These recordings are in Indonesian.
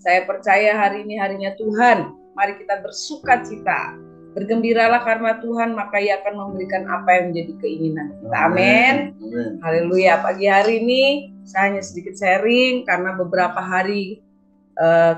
Saya percaya hari ini harinya Tuhan. Mari kita bersuka cita. Bergembiralah karena Tuhan, maka Ia akan memberikan apa yang menjadi keinginan kita. Amin. Haleluya. Pagi hari ini saya hanya sedikit sharing karena beberapa hari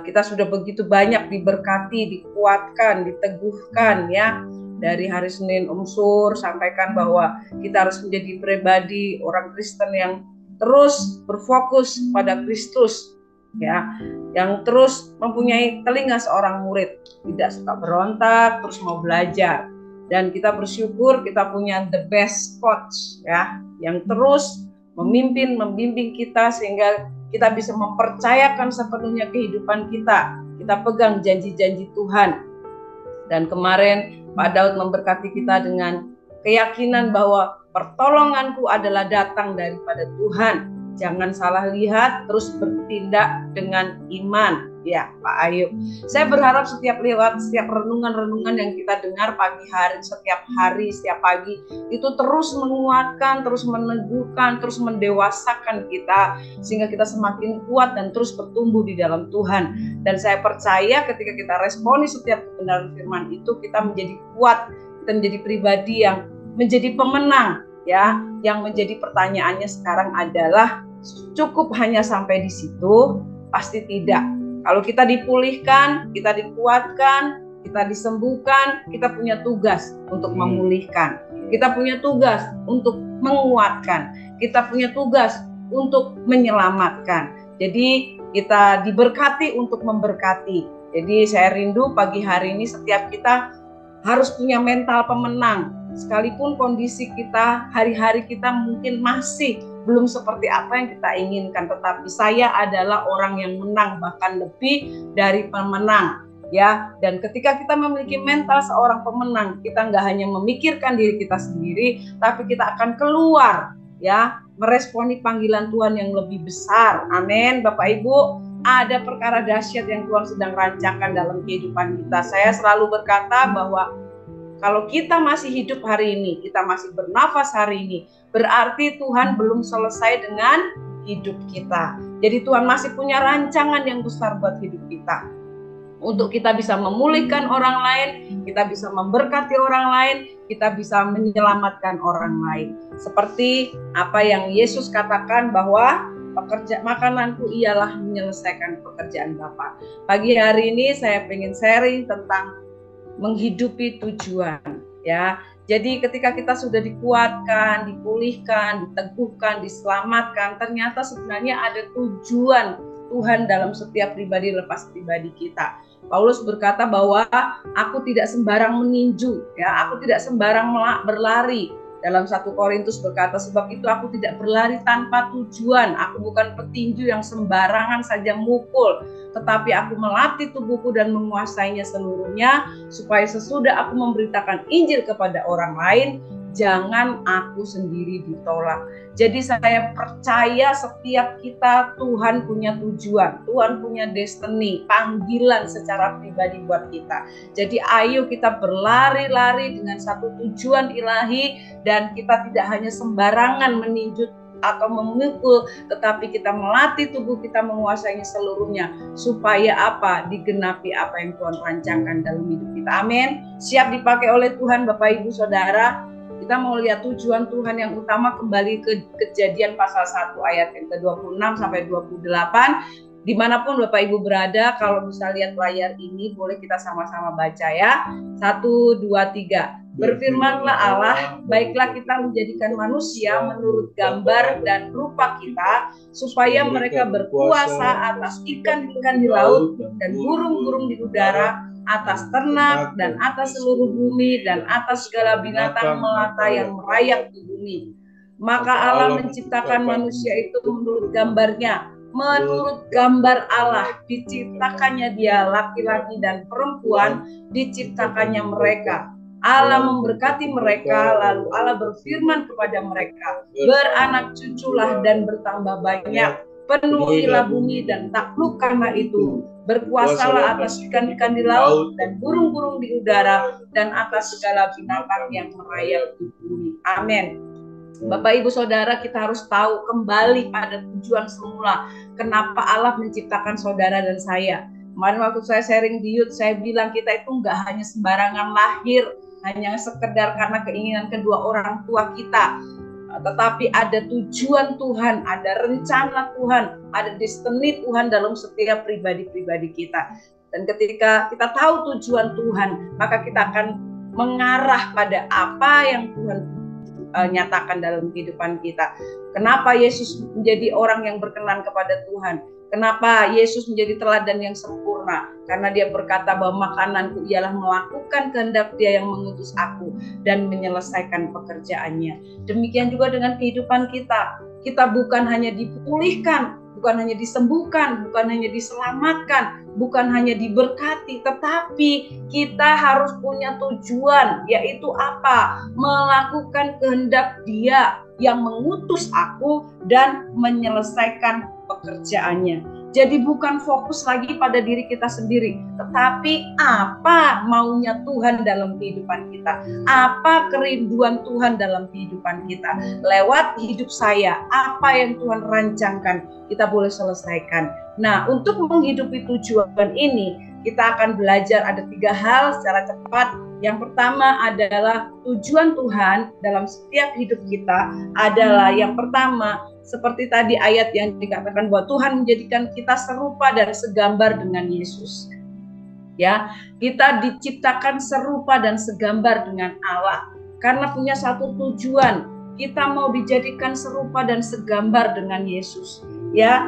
kita sudah begitu banyak diberkati, dikuatkan, diteguhkan ya. Dari hari Senin Sur sampaikan bahwa kita harus menjadi pribadi orang Kristen yang terus berfokus pada Kristus ya, yang terus mempunyai telinga seorang murid, tidak suka berontak, terus mau belajar. Dan kita bersyukur kita punya the best coach ya, yang terus membimbing kita sehingga kita bisa mempercayakan sepenuhnya kehidupan kita. Kita pegang janji-janji Tuhan. Dan kemarin Pak Daud memberkati kita dengan keyakinan bahwa pertolonganku adalah datang daripada Tuhan. Jangan salah lihat, terus bertindak dengan iman. Ya, Pak Ayub. Saya berharap setiap renungan-renungan yang kita dengar pagi hari, setiap pagi, itu terus menguatkan, terus meneguhkan, terus mendewasakan kita, sehingga kita semakin kuat dan terus bertumbuh di dalam Tuhan. Dan saya percaya ketika kita responi setiap kebenaran firman itu, kita menjadi kuat, kita menjadi pribadi yang menjadi pemenang. Ya, yang menjadi pertanyaannya sekarang adalah cukup hanya sampai di situ? Pasti tidak. Kalau kita dipulihkan, kita dikuatkan, kita disembuhkan, kita punya tugas untuk memulihkan. Kita punya tugas untuk menguatkan. Kita punya tugas untuk menyelamatkan. Jadi kita diberkati untuk memberkati. Jadi saya rindu pagi hari ini setiap kita harus punya mental pemenang. Sekalipun kondisi kita, hari-hari kita mungkin masih belum seperti apa yang kita inginkan, tetapi saya adalah orang yang menang, bahkan lebih dari pemenang ya. Dan ketika kita memiliki mental seorang pemenang, kita nggak hanya memikirkan diri kita sendiri, tapi kita akan keluar ya, meresponi panggilan Tuhan yang lebih besar. Amin. Bapak Ibu, ada perkara dahsyat yang Tuhan sedang rancangkan dalam kehidupan kita. Saya selalu berkata bahwa kalau kita masih hidup hari ini, kita masih bernafas hari ini, berarti Tuhan belum selesai dengan hidup kita. Jadi Tuhan masih punya rancangan yang besar buat hidup kita. Untuk kita bisa memulihkan orang lain, kita bisa memberkati orang lain, kita bisa menyelamatkan orang lain. Seperti apa yang Yesus katakan bahwa makananku ialah menyelesaikan pekerjaan Bapa. Pagi hari ini saya pengen sharing tentang menghidupi tujuan ya. Jadi ketika kita sudah dikuatkan, dipulihkan, diteguhkan, diselamatkan, ternyata sebenarnya ada tujuan Tuhan dalam setiap pribadi lepas pribadi kita. Paulus berkata bahwa aku tidak sembarang meninju ya, aku tidak sembarang berlari. Dalam 1 Korintus berkata, sebab itu aku tidak berlari tanpa tujuan. Aku bukan petinju yang sembarangan saja mukul, tetapi aku melatih tubuhku dan menguasainya seluruhnya, supaya sesudah aku memberitakan Injil kepada orang lain, jangan aku sendiri ditolak. Jadi saya percaya setiap kita Tuhan punya tujuan, Tuhan punya destiny, panggilan secara pribadi buat kita. Jadi ayo kita berlari-lari dengan satu tujuan ilahi, dan kita tidak hanya sembarangan meninju atau memukul, tetapi kita melatih tubuh kita menguasainya seluruhnya, supaya apa? Digenapi apa yang Tuhan rancangkan dalam hidup kita. Amin. Siap dipakai oleh Tuhan Bapak Ibu Saudara. Kita mau lihat tujuan Tuhan yang utama, kembali ke Kejadian pasal 1 ayat yang ke-26 sampai 28. Dimanapun Bapak Ibu berada, kalau bisa lihat layar ini, boleh kita sama-sama baca ya. 1, 2, 3. Berfirmanlah Allah, baiklah kita menjadikan manusia menurut gambar dan rupa kita, supaya mereka berkuasa atas ikan-ikan di laut dan burung-burung di udara, atas ternak dan atas seluruh bumi dan atas segala binatang melata yang merayap di bumi. Maka Allah menciptakan manusia itu menurut gambarnya, menurut gambar Allah diciptakannya dia, laki-laki dan perempuan diciptakannya mereka. Allah memberkati mereka, lalu Allah berfirman kepada mereka, beranak cuculah dan bertambah banyak, penuhilah bumi dan takluk karena itu, berkuasalah atas ikan-ikan di laut dan burung-burung di udara dan atas segala binatang yang merayap di bumi. Amin. Bapak Ibu Saudara, kita harus tahu kembali pada tujuan semula kenapa Allah menciptakan saudara dan saya. Kemarin waktu saya sharing di youth, saya bilang kita itu nggak hanya sembarangan lahir, hanya sekedar karena keinginan kedua orang tua kita, tetapi ada tujuan Tuhan, ada rencana Tuhan, ada destiny Tuhan dalam setiap pribadi-pribadi kita. Dan ketika kita tahu tujuan Tuhan, maka kita akan mengarah pada apa yang Tuhan nyatakan dalam kehidupan kita. Kenapa Yesus menjadi orang yang berkenan kepada Tuhan? Kenapa Yesus menjadi teladan yang sempurna? Karena dia berkata bahwa makananku ialah melakukan kehendak dia yang mengutus aku dan menyelesaikan pekerjaannya. Demikian juga dengan kehidupan kita. Kita bukan hanya dipulihkan, bukan hanya disembuhkan, bukan hanya diselamatkan, bukan hanya diberkati, tetapi kita harus punya tujuan, yaitu apa? Melakukan kehendak dia yang mengutus aku dan menyelesaikan pekerjaannya. Jadi bukan fokus lagi pada diri kita sendiri, tetapi apa maunya Tuhan dalam kehidupan kita, apa kerinduan Tuhan dalam kehidupan kita. Lewat hidup saya, apa yang Tuhan rancangkan, kita boleh selesaikan. Nah, untuk menghidupi tujuan ini, kita akan belajar ada 3 hal secara cepat. Yang pertama adalah tujuan Tuhan dalam setiap hidup kita adalah yang pertama, seperti tadi ayat yang dikatakan bahwa Tuhan menjadikan kita serupa dan segambar dengan Yesus. Ya, kita diciptakan serupa dan segambar dengan Allah karena punya satu tujuan. Kita mau dijadikan serupa dan segambar dengan Yesus. Ya,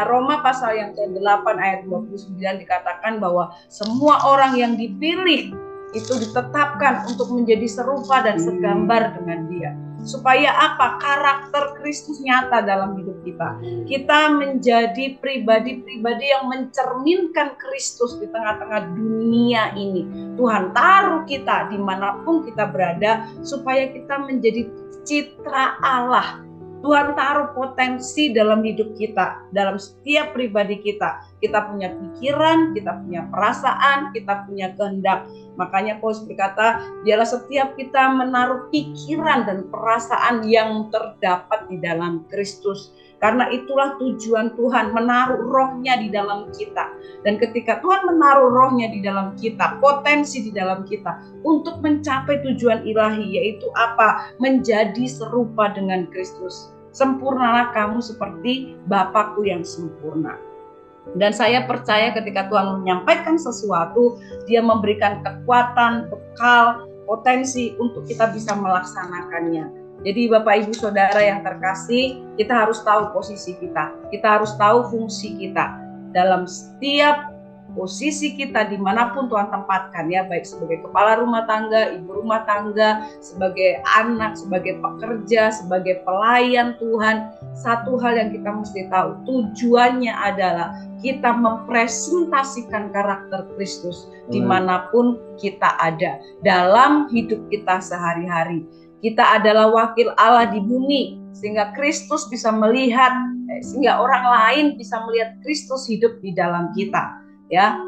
Roma pasal yang ke-8 ayat 29 dikatakan bahwa semua orang yang dipilih itu ditetapkan untuk menjadi serupa dan segambar dengan Dia. Supaya apa? Karakter Kristus nyata dalam hidup kita. Kita menjadi pribadi-pribadi yang mencerminkan Kristus di tengah-tengah dunia ini. Tuhan taruh kita dimanapun kita berada supaya kita menjadi citra Allah. Tuhan taruh potensi dalam hidup kita, dalam setiap pribadi kita. Kita punya pikiran, kita punya perasaan, kita punya kehendak. Makanya Paulus berkata, biarlah setiap kita menaruh pikiran dan perasaan yang terdapat di dalam Kristus. Karena itulah tujuan Tuhan, menaruh rohnya di dalam kita. Dan ketika Tuhan menaruh rohnya di dalam kita, potensi di dalam kita, untuk mencapai tujuan ilahi, yaitu apa? Menjadi serupa dengan Kristus. Sempurnalah kamu seperti Bapakku yang sempurna. Dan saya percaya ketika Tuhan menyampaikan sesuatu, Dia memberikan kekuatan, bekal, potensi untuk kita bisa melaksanakannya. Jadi Bapak Ibu Saudara yang terkasih, kita harus tahu posisi kita. Kita harus tahu fungsi kita. Dalam setiap posisi kita dimanapun Tuhan tempatkan, ya, baik sebagai kepala rumah tangga, ibu rumah tangga, sebagai anak, sebagai pekerja, sebagai pelayan Tuhan. Satu hal yang kita mesti tahu, tujuannya adalah kita mempresentasikan karakter Kristus dimanapun kita ada dalam hidup kita sehari-hari. Kita adalah wakil Allah di bumi, sehingga Kristus bisa melihat, sehingga orang lain bisa melihat Kristus hidup di dalam kita. Ya,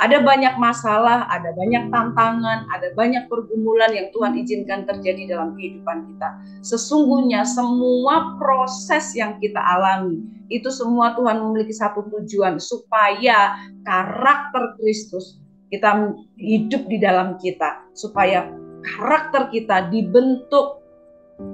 ada banyak masalah, ada banyak tantangan, ada banyak pergumulan yang Tuhan izinkan terjadi dalam kehidupan kita. Sesungguhnya semua proses yang kita alami, itu semua Tuhan memiliki satu tujuan, supaya karakter Kristus kita hidup di dalam kita, supaya karakter kita dibentuk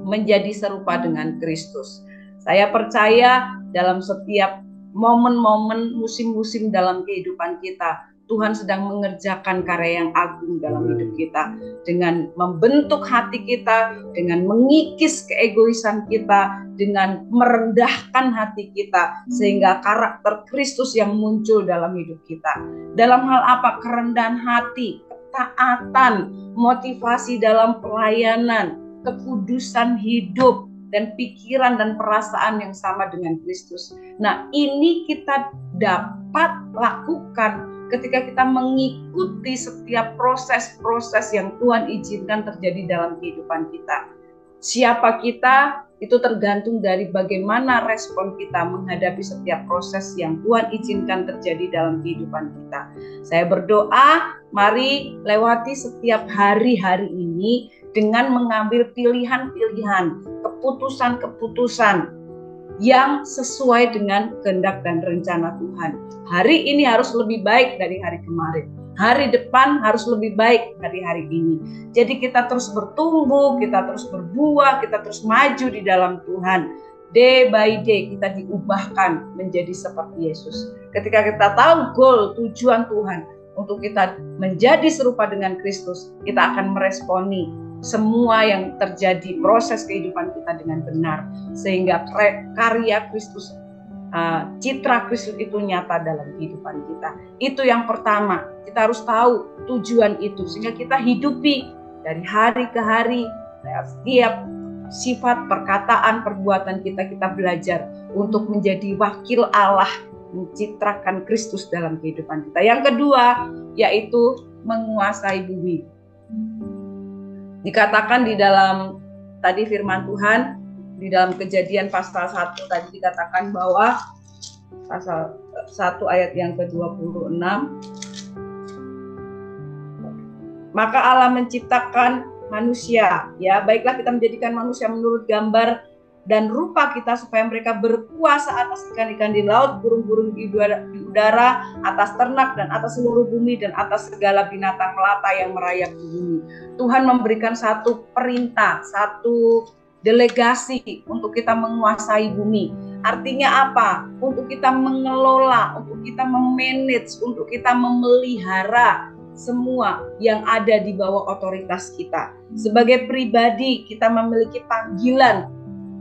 menjadi serupa dengan Kristus. Saya percaya dalam setiap momen-momen, musim-musim dalam kehidupan kita, Tuhan sedang mengerjakan karya yang agung dalam hidup kita, dengan membentuk hati kita, dengan mengikis keegoisan kita, dengan merendahkan hati kita, sehingga karakter Kristus yang muncul dalam hidup kita. Dalam hal apa? Kerendahan hati, ketaatan, motivasi dalam pelayanan, kekudusan hidup, dan pikiran dan perasaan yang sama dengan Kristus. Nah, ini kita dapat lakukan ketika kita mengikuti setiap proses-proses yang Tuhan izinkan terjadi dalam kehidupan kita. Siapa kita, itu tergantung dari bagaimana respon kita menghadapi setiap proses yang Tuhan izinkan terjadi dalam kehidupan kita. Saya berdoa, mari lewati setiap hari-hari ini dengan mengambil pilihan-pilihan, keputusan-keputusan yang sesuai dengan kehendak dan rencana Tuhan. Hari ini harus lebih baik dari hari kemarin. Hari depan harus lebih baik dari hari ini. Jadi kita terus bertumbuh, kita terus berbuah, kita terus maju di dalam Tuhan. Day by day kita diubahkan menjadi seperti Yesus. Ketika kita tahu goal, tujuan Tuhan untuk kita menjadi serupa dengan Kristus, kita akan meresponi semua yang terjadi, proses kehidupan kita dengan benar. Sehingga karya Kristus, citra Kristus itu nyata dalam kehidupan kita. Itu yang pertama, kita harus tahu tujuan itu sehingga kita hidupi dari hari ke hari. Setiap sifat, perkataan, perbuatan kita belajar untuk menjadi wakil Allah, mencitrakan Kristus dalam kehidupan kita. Yang kedua yaitu menguasai bumi. Dikatakan di dalam tadi firman Tuhan di dalam Kejadian pasal 1 tadi dikatakan bahwa pasal 1 ayat yang ke-26, maka Allah menciptakan manusia, ya baiklah kita menjadikan manusia menurut gambar dan rupa kita supaya mereka berkuasa atas ikan-ikan di laut, burung-burung di udara, atas ternak dan atas seluruh bumi dan atas segala binatang melata yang merayap di bumi. Tuhan memberikan satu perintah, satu delegasi untuk kita menguasai bumi. Artinya apa? Untuk kita mengelola, untuk kita memanage, untuk kita memelihara semua yang ada di bawah otoritas kita. Sebagai pribadi kita memiliki panggilan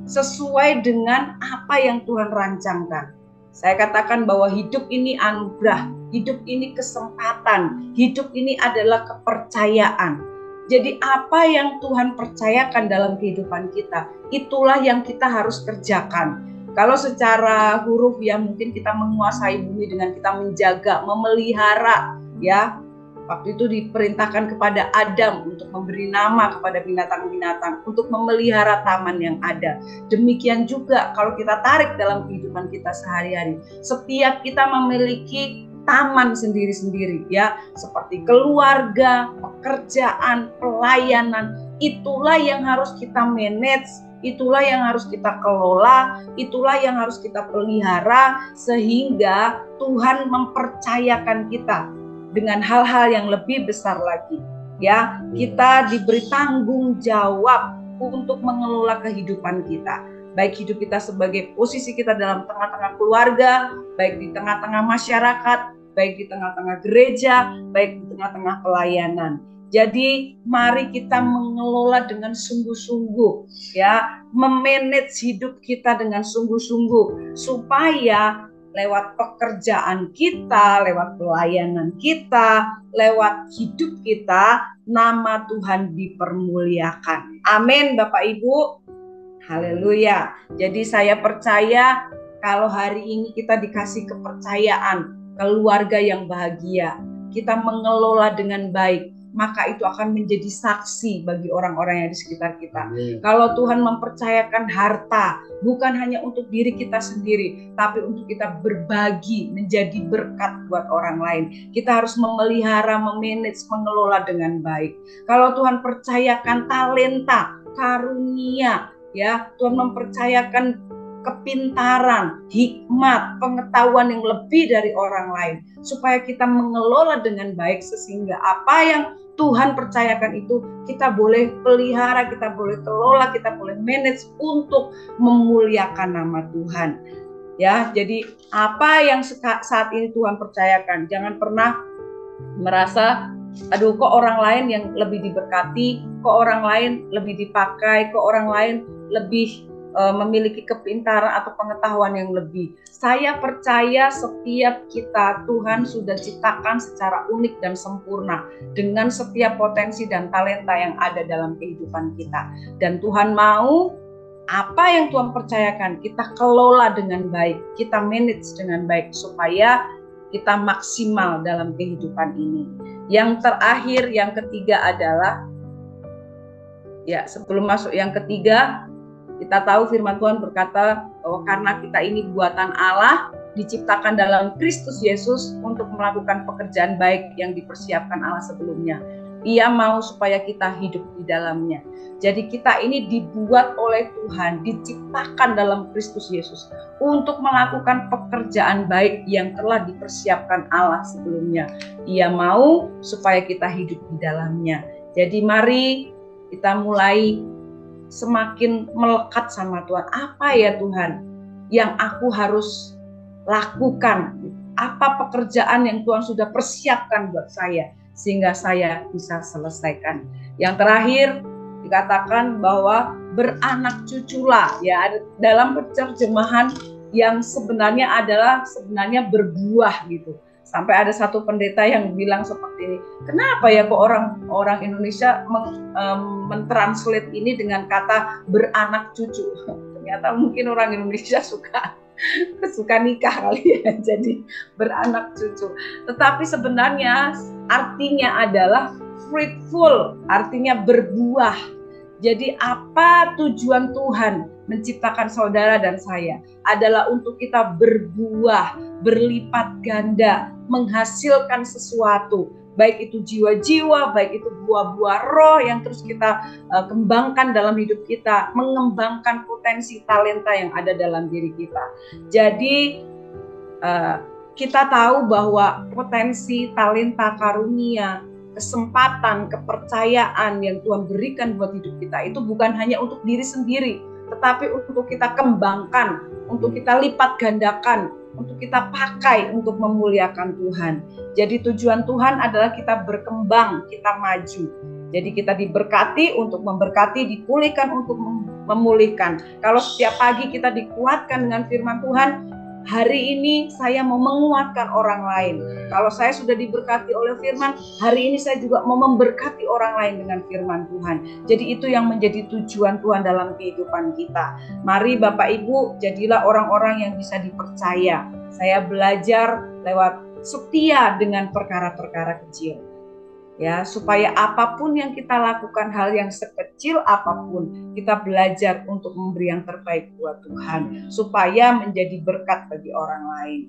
sesuai dengan apa yang Tuhan rancangkan. Saya katakan bahwa hidup ini anugerah, hidup ini kesempatan, hidup ini adalah kepercayaan. Jadi apa yang Tuhan percayakan dalam kehidupan kita, itulah yang kita harus kerjakan. Kalau secara huruf ya mungkin kita menguasai bumi dengan kita menjaga, memelihara, ya. Waktu itu diperintahkan kepada Adam untuk memberi nama kepada binatang-binatang, untuk memelihara taman yang ada. Demikian juga kalau kita tarik dalam kehidupan kita sehari-hari, setiap kita memiliki taman sendiri-sendiri, ya, seperti keluarga, pekerjaan, pelayanan. Itulah yang harus kita manage, itulah yang harus kita kelola, itulah yang harus kita pelihara, sehingga Tuhan mempercayakan kita dengan hal-hal yang lebih besar lagi, ya. Kita diberi tanggung jawab untuk mengelola kehidupan kita, baik hidup kita sebagai posisi kita dalam tengah-tengah keluarga, baik di tengah-tengah masyarakat, baik di tengah-tengah gereja, baik di tengah-tengah pelayanan. Jadi mari kita mengelola dengan sungguh-sungguh, ya, memanage hidup kita dengan sungguh-sungguh supaya lewat pekerjaan kita, lewat pelayanan kita, lewat hidup kita, nama Tuhan dipermuliakan. Amin, Bapak Ibu. Haleluya. Jadi saya percaya kalau hari ini kita dikasih kepercayaan, keluarga yang bahagia, kita mengelola dengan baik, maka itu akan menjadi saksi bagi orang-orang yang di sekitar kita. Kalau Tuhan mempercayakan harta, bukan hanya untuk diri kita sendiri, tapi untuk kita berbagi, menjadi berkat buat orang lain. Kita harus memelihara, memanage, mengelola dengan baik. Kalau Tuhan percayakan talenta, karunia, ya, Tuhan mempercayakan kepintaran, hikmat, pengetahuan yang lebih dari orang lain, supaya kita mengelola dengan baik sehingga apa yang Tuhan percayakan itu kita boleh pelihara, kita boleh kelola, kita boleh manage untuk memuliakan nama Tuhan. Ya, jadi apa yang saat ini Tuhan percayakan, jangan pernah merasa aduh kok orang lain yang lebih diberkati, kok orang lain lebih dipakai, kok orang lain lebih memiliki kepintaran atau pengetahuan yang lebih. Saya percaya setiap kita Tuhan sudah ciptakan secara unik dan sempurna dengan setiap potensi dan talenta yang ada dalam kehidupan kita. Dan Tuhan mau apa yang Tuhan percayakan kita kelola dengan baik, kita manage dengan baik supaya kita maksimal dalam kehidupan ini. Yang terakhir, yang ketiga adalah, ya sebelum masuk yang ketiga, kita tahu firman Tuhan berkata bahwa karena kita ini buatan Allah, diciptakan dalam Kristus Yesus untuk melakukan pekerjaan baik yang dipersiapkan Allah sebelumnya. Ia mau supaya kita hidup di dalamnya. Jadi kita ini dibuat oleh Tuhan, diciptakan dalam Kristus Yesus untuk melakukan pekerjaan baik yang telah dipersiapkan Allah sebelumnya. Ia mau supaya kita hidup di dalamnya. Jadi mari kita mulai semakin melekat sama Tuhan. Apa ya Tuhan yang aku harus lakukan? Apa pekerjaan yang Tuhan sudah persiapkan buat saya sehingga saya bisa selesaikan? Yang terakhir dikatakan bahwa beranak cuculah, ya, dalam terjemahan yang sebenarnya adalah berbuah gitu. Sampai ada satu pendeta yang bilang seperti ini, kenapa ya kok orang Indonesia mentranslate ini dengan kata beranak cucu? Ternyata mungkin orang Indonesia suka nikah kali ya, jadi beranak cucu. Tetapi sebenarnya artinya adalah fruitful, artinya berbuah. Jadi apa tujuan Tuhan menciptakan saudara dan saya? Adalah untuk kita berbuah, berlipat ganda, menghasilkan sesuatu. Baik itu jiwa-jiwa, baik itu buah-buah roh yang terus kita kembangkan dalam hidup kita. Mengembangkan potensi talenta yang ada dalam diri kita. Jadi kita tahu bahwa potensi, talenta, karunia, kesempatan, kepercayaan yang Tuhan berikan buat hidup kita itu bukan hanya untuk diri sendiri, tetapi untuk kita kembangkan, untuk kita lipat gandakan, untuk kita pakai untuk memuliakan Tuhan. Jadi tujuan Tuhan adalah kita berkembang, kita maju. Jadi kita diberkati untuk memberkati, dipulihkan untuk memulihkan. Kalau setiap pagi kita dikuatkan dengan firman Tuhan, hari ini saya mau menguatkan orang lain. Kalau saya sudah diberkati oleh firman, hari ini saya juga mau memberkati orang lain dengan firman Tuhan. Jadi itu yang menjadi tujuan Tuhan dalam kehidupan kita. Mari Bapak Ibu, jadilah orang-orang yang bisa dipercaya. Saya belajar lewat setia dengan perkara-perkara kecil. Ya, supaya apapun yang kita lakukan, hal yang sekecil apapun, kita belajar untuk memberi yang terbaik buat Tuhan, supaya menjadi berkat bagi orang lain.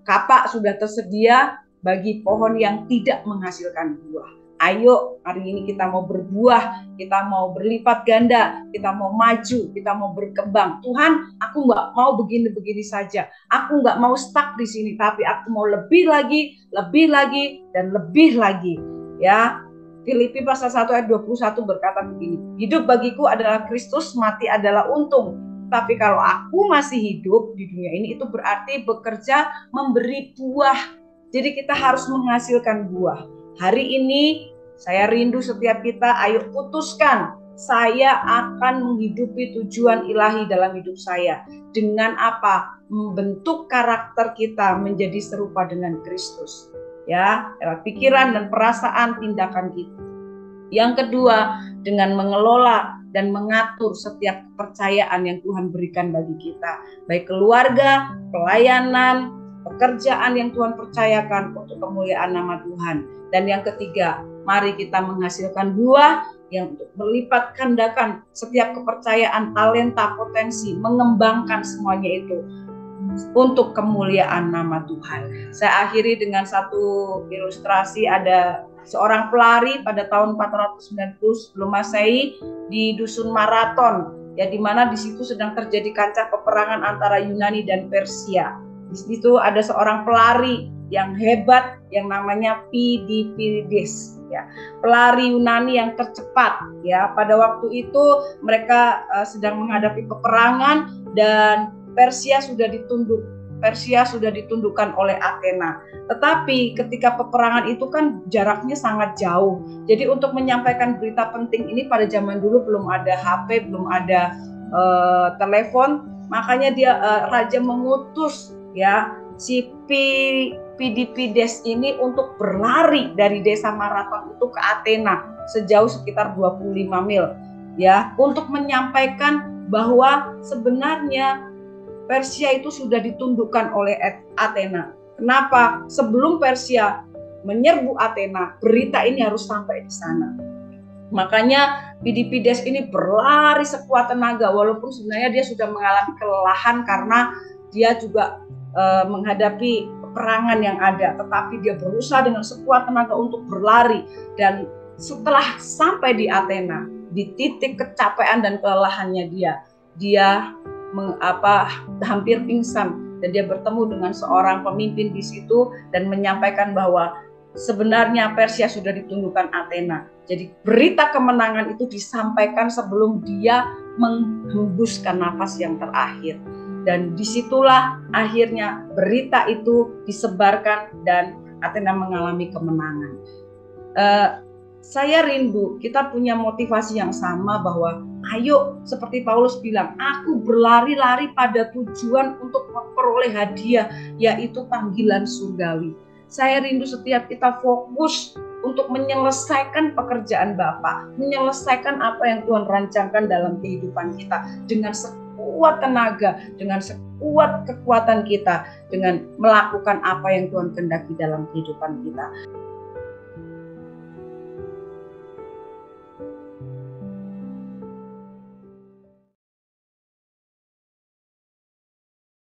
Kapak sudah tersedia bagi pohon yang tidak menghasilkan buah. Ayo, hari ini kita mau berbuah, kita mau berlipat ganda, kita mau maju, kita mau berkembang. Tuhan, aku nggak mau begini-begini saja. Aku nggak mau stuck di sini, tapi aku mau lebih lagi, dan lebih lagi. Ya, Filipi pasal 1 ayat 21 berkata begini, hidup bagiku adalah Kristus, mati adalah untung. Tapi kalau aku masih hidup di dunia ini, itu berarti bekerja memberi buah. Jadi kita harus menghasilkan buah. Hari ini saya rindu setiap kita, ayo putuskan, saya akan menghidupi tujuan ilahi dalam hidup saya. Dengan apa? Membentuk karakter kita menjadi serupa dengan Kristus. Ya, lewat pikiran dan perasaan, tindakan kita. Yang kedua, dengan mengelola dan mengatur setiap kepercayaan yang Tuhan berikan bagi kita. Baik keluarga, pelayanan, pekerjaan yang Tuhan percayakan untuk kemuliaan nama Tuhan. Dan yang ketiga, mari kita menghasilkan buah yang untuk melipat gandakan setiap kepercayaan, talenta, potensi, mengembangkan semuanya itu untuk kemuliaan nama Tuhan. Saya akhiri dengan satu ilustrasi. Ada seorang pelari pada tahun 490 sebelum Masehi di dusun Marathon, ya, di mana di situ sedang terjadi kancah peperangan antara Yunani dan Persia. Di situ ada seorang pelari yang hebat yang namanya Pidipides, ya, pelari Yunani yang tercepat, ya. Pada waktu itu mereka sedang menghadapi peperangan dan Persia sudah ditundukkan oleh Athena. Tetapi ketika peperangan itu kan jaraknya sangat jauh. Jadi untuk menyampaikan berita penting ini pada zaman dulu belum ada HP, belum ada telepon, makanya raja mengutus, ya, si Pidipides ini untuk berlari dari desa Marathon itu ke Athena sejauh sekitar 25 mil, ya, untuk menyampaikan bahwa sebenarnya Persia itu sudah ditundukkan oleh Athena. Kenapa? Sebelum Persia menyerbu Athena, berita ini harus sampai di sana. Makanya Pidipides ini berlari sekuat tenaga, walaupun sebenarnya dia sudah mengalami kelelahan karena dia juga menghadapi peperangan yang ada, tetapi dia berusaha dengan sekuat tenaga untuk berlari. Dan setelah sampai di Athena, di titik kecapean dan kelelahannya dia hampir pingsan, dan dia bertemu dengan seorang pemimpin di situ dan menyampaikan bahwa sebenarnya Persia sudah ditundukkan Athena. Jadi berita kemenangan itu disampaikan sebelum dia menghembuskan nafas yang terakhir. Dan disitulah akhirnya berita itu disebarkan dan Athena mengalami kemenangan. Saya rindu kita punya motivasi yang sama, bahwa ayo seperti Paulus bilang, aku berlari-lari pada tujuan untuk memperoleh hadiah, yaitu panggilan surgawi. Saya rindu setiap kita fokus untuk menyelesaikan pekerjaan Bapa, menyelesaikan apa yang Tuhan rancangkan dalam kehidupan kita dengan sekuat tenaga, dengan sekuat kekuatan kita, dengan melakukan apa yang Tuhan kehendaki dalam kehidupan kita.